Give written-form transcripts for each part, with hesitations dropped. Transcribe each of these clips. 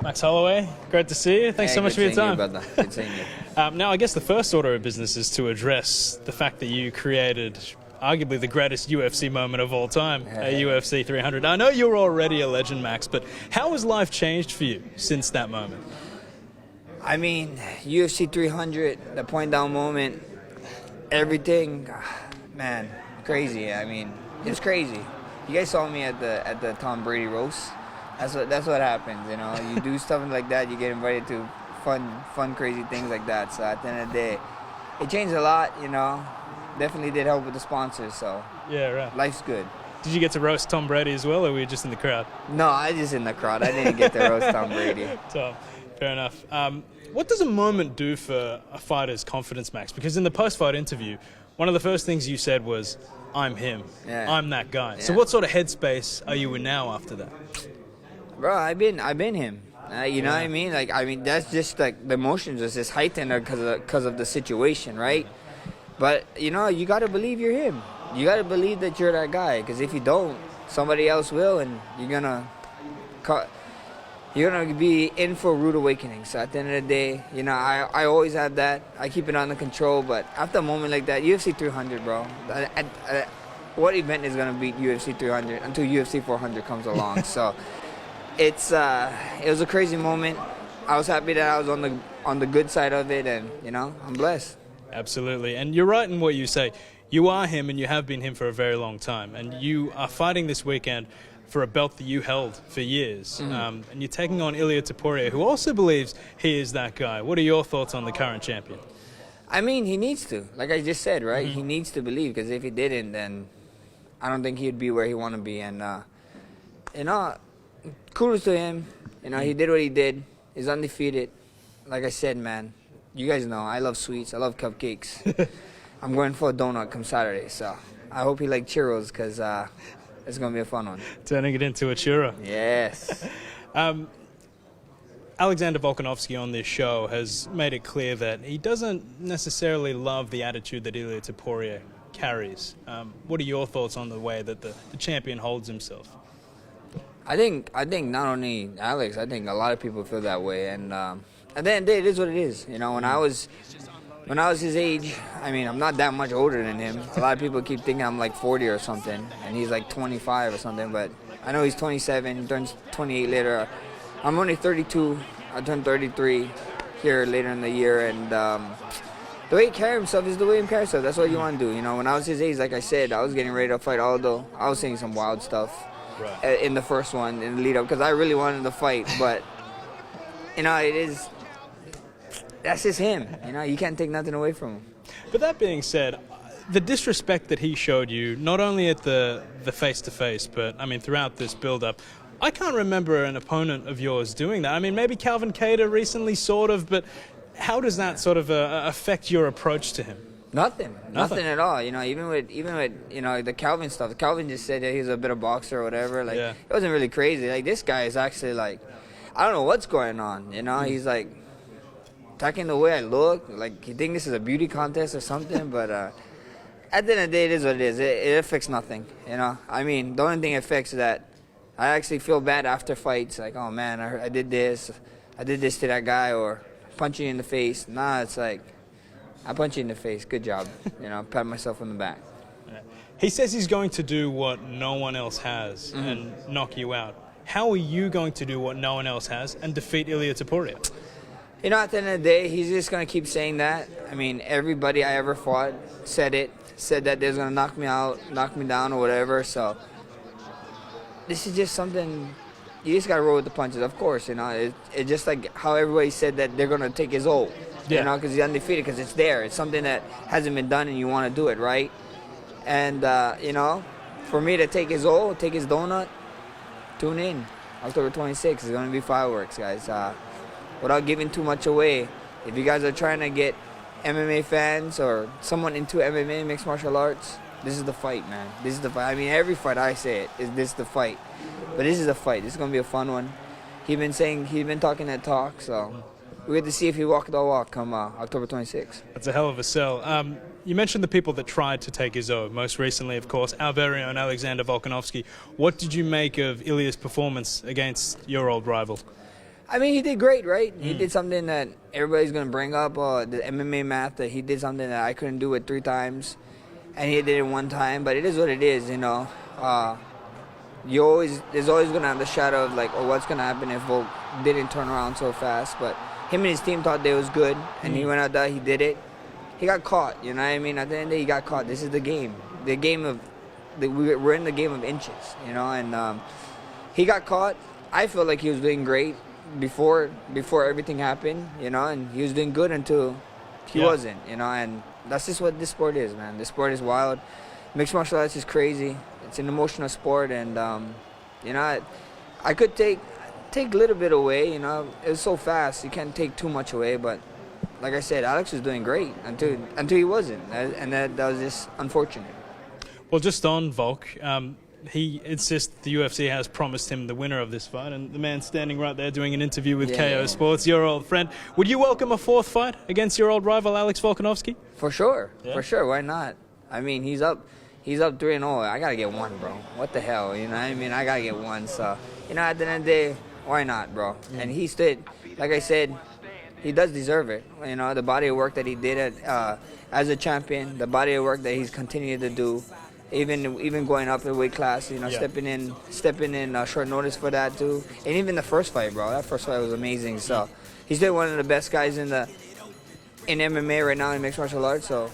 Max Holloway, great to see you. Thanks so much for your time. Good seeing you, brother. Good seeing you. Now, I guess the first order of business is to address the fact that you created arguably the greatest UFC moment of all time, a UFC 300. I know you were already a legend, Max, but how has life changed for you since that moment? I mean, UFC 300, the point down moment, everything, man, crazy. I mean, it's crazy. You guys saw me at the Tom Brady roast. That's what happens, you know. You do stuff like that, you get invited to fun, crazy things like that. So at the end of the day, it changed a lot, you know. Definitely did help with the sponsors, so yeah, right. Life's good. Did you get to roast Tom Brady as well, or were you just in the crowd? No, I just in the crowd. I didn't get to roast Tom Brady. So, fair enough. What does a moment do for a fighter's confidence, Max? Because in the post-fight interview, one of the first things you said was, "I'm him. Yeah. I'm that guy." Yeah. So, what sort of headspace are you in now after that? Bro, I've been him. You know what I mean? Like, I mean, that's just like the emotions was just heightened because of the situation, right? But you know, you gotta believe you're him. You gotta believe that you're that guy. Because if you don't, somebody else will, and you're gonna be in for a rude awakening. So at the end of the day, you know, I always have that. I keep it under control. But after a moment like that, UFC 300, bro. What event is gonna beat UFC 300 until UFC 400 comes along? So. It was a crazy moment. I was happy that I was on the good side of it, and you know, I'm blessed. Absolutely, and you're right in what you say. You are him, and you have been him for a very long time. And you are fighting this weekend for a belt that you held for years. And you're taking on Ilia Topuria, who also believes he is that guy. What are your thoughts on the current champion? I mean, he needs to. Like I just said, right? He needs to believe, because if he didn't, then I don't think he'd be where he want to be. And you know. Kudos to him. You know, he did what he did. He's undefeated. Like I said, man, you guys know I love sweets. I love cupcakes. I'm going for a donut come Saturday, so I hope he likes churros, because it's going to be a fun one. Turning it into a churro. Yes. Alexander Volkanovski on this show has made it clear that he doesn't necessarily love the attitude that Ilia Topuria carries. What are your thoughts on the way that the champion holds himself? I think not only Alex, I think a lot of people feel that way, and at the end of the day, it is what it is. You know, when I was his age, I mean, I'm not that much older than him. A lot of people keep thinking I'm like 40 or something, and he's like 25 or something, but I know he's 27, he turns 28 later. I'm only 32, I turn 33 here later in the year, and the way he carries himself is the way he carries himself. That's what you want to do. You know, when I was his age, like I said, I was getting ready to fight Aldo. I was saying some wild stuff. Right. In the first one, in the lead up, because I really wanted to fight, but you know, that's just him. You know, you can't take nothing away from him. But that being said, the disrespect that he showed you, not only at the face-to-face, but I mean throughout this build-up, I can't remember an opponent of yours doing that. I mean, maybe Calvin Kattar recently, sort of, but how does that sort of affect your approach to him? Nothing at all. You know, even with you know the Calvin stuff. Calvin just said that he's a better boxer or whatever. Like it wasn't really crazy. Like this guy is actually like, I don't know what's going on. You know, he's like attacking the way I look. Like he think this is a beauty contest or something. But at the end of the day, it is what it is. It affects nothing. You know, I mean, the only thing it affects is that I actually feel bad after fights. Like, oh man, I did this to that guy, or punch you in the face. Nah, it's like, I punch you in the face. Good job. You know, pat myself on the back. He says he's going to do what no one else has and knock you out. How are you going to do what no one else has and defeat Ilia Topuria? You know, at the end of the day, he's just going to keep saying that. I mean, everybody I ever fought said that they're going to knock me out, knock me down or whatever. So this is just something, you just got to roll with the punches, of course. You know, it's just like how everybody said that they're going to take his ult. You know, because he's undefeated, because it's there. It's something that hasn't been done, and you want to do it, right? And, you know, for me to take his ult, take his donut, tune in. October 26th is going to be fireworks, guys. Without giving too much away, if you guys are trying to get MMA fans or someone into MMA, mixed martial arts, this is the fight, man. This is the fight. I mean, every fight I say it, is this the fight. But this is the fight. This is going to be a fun one. He's been talking that talk, so we get to see if he walked the walk come October 26th. That's a hell of a sell. You mentioned the people that tried to take his oath. Most recently, of course, our very own Alexander Volkanovski. What did you make of Ilia's performance against your old rival? I mean, he did great, right? He did something that everybody's going to bring up, the MMA math, that he did something that I couldn't do it 3 times, and he did it 1 time. But it is what it is, you know. There's always going to have the shadow of, like, oh, what's going to happen if Volk didn't turn around so fast. But him and his team thought they was good, and he went out there, he did it. He got caught, you know what I mean? At the end of the day, he got caught. This is the game. The game of, we're in the game of inches, you know, and he got caught. I feel like he was doing great before everything happened, you know, and he was doing good until he wasn't, you know, and that's just what this sport is, man. This sport is wild. Mixed martial arts is crazy. It's an emotional sport, and you know, I could take a little bit away, you know. It was so fast, you can't take too much away, but like I said, Alex was doing great until he wasn't, and that was just unfortunate. Well, just on Volk, he insists the UFC has promised him the winner of this fight, and the man standing right there doing an interview with KO Sports, your old friend. Would you welcome a 4th fight against your old rival Alex Volkanovski? For sure, for sure. Why not? I mean, he's up 3-0. I gotta get 1, bro. What the hell, you know what I mean? I gotta get 1. So, you know, at the end of the day, why not, bro? And he stood, like I said, he does deserve it. You know, the body of work that he did as a champion, the body of work that he's continued to do. Even going up the weight class, you know, stepping in short notice for that too, and even the first fight, bro. That first fight was amazing. So he's still one of the best guys in MMA right now in mixed martial arts. So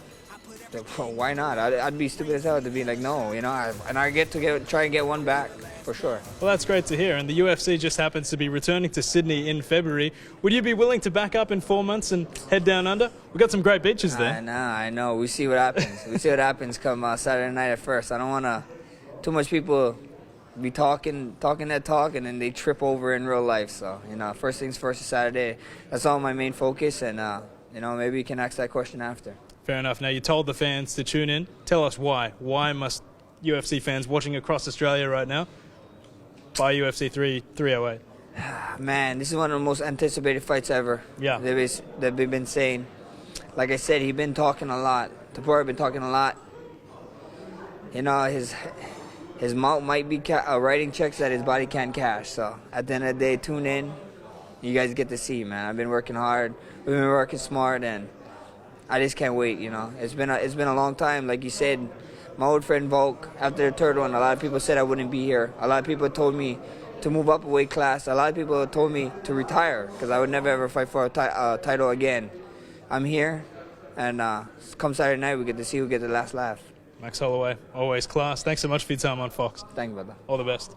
why not? I'd be stupid as hell to be like, no, you know. I get to try and get 1 back for sure. Well, that's great to hear. And the UFC just happens to be returning to Sydney in February. Would you be willing to back up in 4 months and head down under? We've got some great beaches there. I know. We see what happens. We see what happens come Saturday night at first. I don't want to too much people be talking that talk, and then they trip over in real life. So, you know, first things first is Saturday. That's all my main focus, and, you know, maybe you can ask that question after. Fair enough. Now, you told the fans to tune in. Tell us why. Why must UFC fans watching across Australia right now buy UFC 308? Man, this is one of the most anticipated fights ever. Yeah. That we've been saying. Like I said, he's been talking a lot. Tapora been talking a lot. You know, his mouth might be writing checks that his body can't cash. So at the end of the day, tune in. You guys get to see, man. I've been working hard. We've been working smart, and I just can't wait. You know, it's been a long time. Like you said, my old friend Volk, after the 3rd one, a lot of people said I wouldn't be here. A lot of people told me to move up a weight class. A lot of people told me to retire because I would never ever fight for a title again. I'm here, and come Saturday night, we get to see who gets the last laugh. Max Holloway, always class. Thanks so much for your time on Fox. Thank you, brother. All the best.